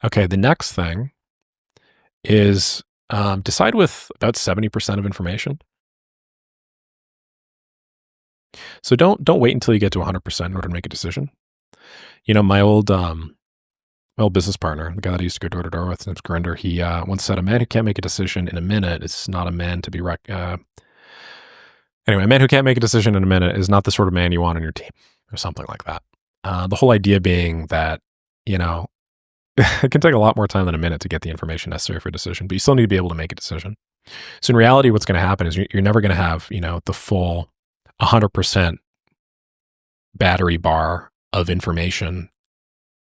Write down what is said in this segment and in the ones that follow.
Okay, the next thing is decide with about 70% of information. So don't wait until you get to 100% in order to make a decision. You know, my old business partner, the guy that I used to go door to door with, his name's Grinder, he once said, "A man who can't make a decision in a minute is not a man to be anyway, a man who can't make a decision in a minute is not the sort of man you want on your team," or something like that. The whole idea being that, you know, it can take a lot more time than a minute to get the information necessary for a decision, but you still need to be able to make a decision. So in reality, what's going to happen is you're never going to have, the full 100% battery bar of information,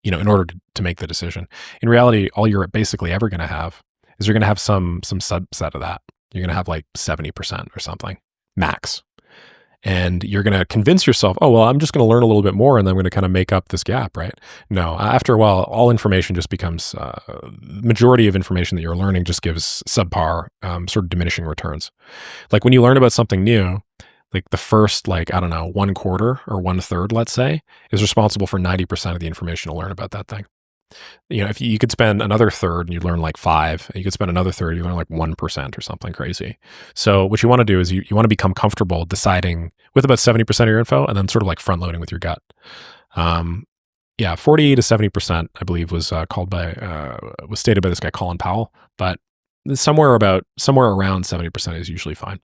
in order to make the decision. In reality, all you're basically ever going to have is you're going to have some subset of that. You're going to have like 70% or something max. And you're going to convince yourself, oh, well, I'm just going to learn a little bit more and then I'm going to kind of make up this gap, right? No, after a while, all information just becomes, majority of information that you're learning just gives subpar, sort of diminishing returns. Like when you learn about something new, like the first, like, I don't know, one quarter or one third, let's say, is responsible for 90% of the information to learn about that thing. If you could spend another third and you learn like five, you could spend another third, you learn like 1% or something crazy. So what you want to do is you want to become comfortable deciding with about 70% of your info and then sort of like front loading with your gut. Yeah, 40 to 70%, I believe, was was stated by this guy, Colin Powell, but somewhere around 70% is usually fine.